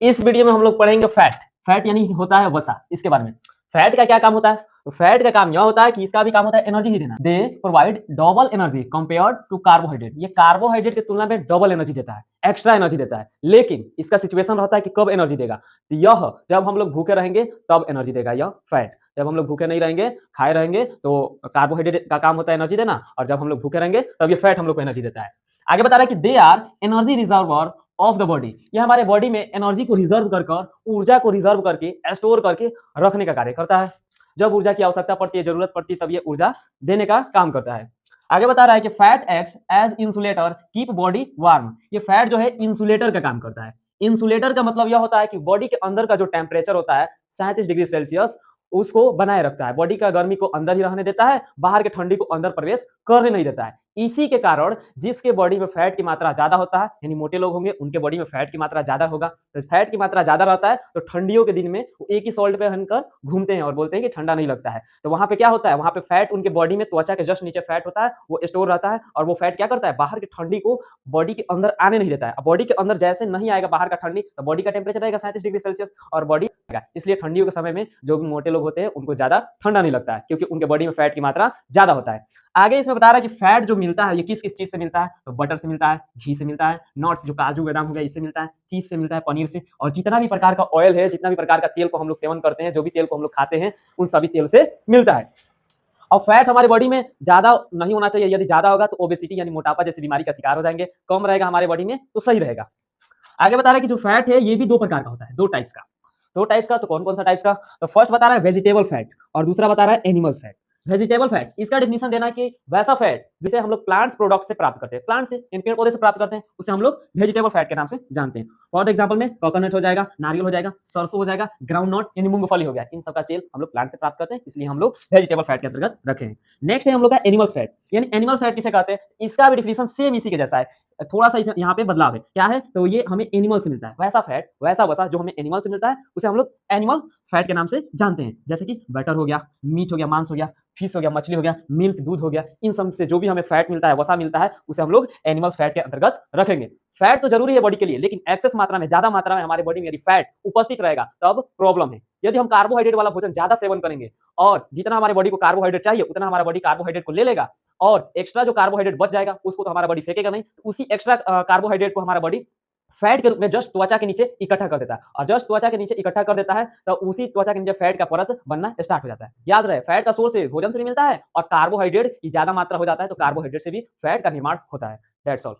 इस वीडियो में हम लोग पढ़ेंगे फैट। फैट यानी होता है वसा, इसके बारे में। फैट का क्या काम होता है? तो फैट का काम यह होता है कि इसका भी काम होता है एनर्जी ही देना। They provide double energy compared to carbohydrate. ये कार्बोहाइड्रेट की तुलना में डबल एनर्जी देता है, एक्स्ट्रा एनर्जी देता है। लेकिन इसका सिचुएशन रहता है कि कब एनर्जी देगा। तो यह जब हम लोग भूखे रहेंगे तब एनर्जी देगा यह फैट। जब हम लोग भूखे नहीं रहेंगे, खाए रहेंगे, तो कार्बोहाइड्रेट का काम होता है एनर्जी देना, और जब हम लोग भूखे रहेंगे तब ये फैट हम लोग को एनर्जी देता है। आगे बता रहा है कि they are energy reservoir of the body. ये हमारे बॉडी में एनर्जी को रिजर्व कर ऊर्जा को रिजर्व करके स्टोर करके रखने का कार्य करता है। जब ऊर्जा की आवश्यकता पड़ती है, जरूरत पड़ती है, तब ये ऊर्जा देने का काम करता है। आगे बता रहा है कि fat acts as insulator keep body warm. ये फैट जो है इंसुलेटर का काम करता है। इंसुलेटर का मतलब यह होता है कि बॉडी के अंदर का जो टेम्परेचर होता है 37 डिग्री सेल्सियस, उसको बनाए रखता है। बॉडी का गर्मी को अंदर ही रहने देता है, बाहर के ठंडी को अंदर प्रवेश करने नहीं देता है। इसी के कारण जिसके बॉडी में फैट की मात्रा ज्यादा होता है, यानी मोटे लोग होंगे, उनके बॉडी में फैट की मात्रा ज्यादा होगा। तो फैट की मात्रा ज्यादा रहता है तो ठंडियों के दिन में वो एक ही सॉल्ट पे पहनकर घूमते हैं और बोलते हैं कि ठंडा नहीं लगता है। तो वहां पे क्या होता है, वहां पे फैट उनके बॉडी में त्वचा के जस्ट नीचे फैट होता है, वो स्टोर रहता है, और वो फैट क्या करता है, बाहर की ठंडी को बॉडी के अंदर आने नहीं देता है। बॉडी के अंदर जैसे नहीं आएगा बाहर का ठंडी, तो बॉडी का टेम्परेचर रहेगा 37 डिग्री सेल्सियस, और बॉडी, इसलिए ठंडियों के समय में जो भी मोटे लोग होते हैं उनको ज्यादा ठंडा नहीं लगता है, क्योंकि उनके बॉडी में फैट की मात्रा ज्यादा होता है। आगे इसमें बता रहा है कि फैट जो मिलता है ये किस किस चीज से मिलता है, तो बटर से मिलता है, घी से मिलता है, नट्स जो काजू बादाम हो गया इससे मिलता है, चीज से मिलता है, पनीर से, और जितना भी प्रकार का ऑयल है, जितना भी प्रकार का तेल को हम लोग सेवन करते हैं, जो भी तेल को हम लोग खाते हैं, उन सभी तेल से मिलता है। और फैट हमारे बॉडी में ज्यादा नहीं होना चाहिए। यदि ज्यादा होगा तो ओबेसिटी यानी मोटापा जैसी बीमारी का शिकार हो जाएंगे। कम रहेगा हमारे बॉडी में तो सही रहेगा। आगे बता रहा है कि जो फैट है ये भी दो प्रकार का होता है, दो टाइप्स का। दो टाइप्स का, तो कौन कौन सा टाइप्स का? तो फर्स्ट बता रहा है वेजिटेबल फैट, और दूसरा बता रहा है एनिमल्स फैट। वेजिटेबल फैट्स, इसका डेफिनेशन देना है कि वैसा फैट जिसे हम लोग प्लांट्स प्रोडक्ट से प्राप्त करते हैं, प्लांट से, इन पेड़ पौधे से प्राप्त करते हैं, उसे हम लोग वेजिटेबल फैट के नाम से जानते हैं। फॉर एग्जांपल में कोकोनट हो जाएगा, नारियल हो जाएगा, सरसों हो जाएगा, ग्राउंड नट यानी मूंगफली हो गया, इन सब का तेल हम लोग प्लांट से प्राप्त करते हैं, इसलिए हम लोग वेजिटेबल फैट के अंतर्गत रखे हैं। नेक्स्ट है हम लोग का एनिमल्स फैट, यानी एनिमल फैट किसे कहते हैं? इसका भी डेफिनेशन सेम इसी के जैसा है, थोड़ा सा यहाँ पे बदलाव है। क्या है? तो ये हमें एनिमल से मिलता है, वैसा फैट, वैसा वसा जो हमें एनिमल से मिलता है उसे हम लोग एनिमल फैट के नाम से जानते हैं। जैसे कि बटर हो गया, मीट हो गया, मांस हो गया, फिश हो गया, मछली हो गया, मिल्क दूध हो गया, इन सब से जो भी हमें फैट मिलता है, वसा मिलता है, उसे हम लोग एनिमल्स फैट के अंतर्गत रखेंगे। फैट तो जरूरी है बॉडी के लिए, लेकिन एक्सेस मात्रा में, ज्यादा मात्रा में हमारे बॉडी में यदि फैट उपस्थित रहेगा तब प्रॉब्लम है। यदि हम कार्बोहाइड्रेट वाला भोजन ज्यादा सेवन करेंगे, और जितना हमारे बॉडी को कार्बोहाइड्रेट चाहिए उतना हमारा बॉडी कार्बोहाइड्रेट को ले लेगा, और एक्स्ट्रा जो कार्बोहाइड्रेट बच जाएगा उसको तो हमारा बॉडी फेंकेगा नहीं, उसी एक्स्ट्रा कार्बोहाइड्रेट को हमारा बॉडी फैट के रूप में जस्ट त्वचा के नीचे इकट्ठा कर देता है, और जस्ट त्वचा के नीचे इकट्ठा कर देता है तो उसी त्वचा के नीचे फैट का परत बनना स्टार्ट हो जाता है। याद रहे, फैट का सोर्स भोजन से भी मिलता है, और कार्बोहाइड्रेट की ज्यादा मात्रा हो जाता है तो कार्बोहाइड्रेट से भी फैट का निर्माण होता है। That's all.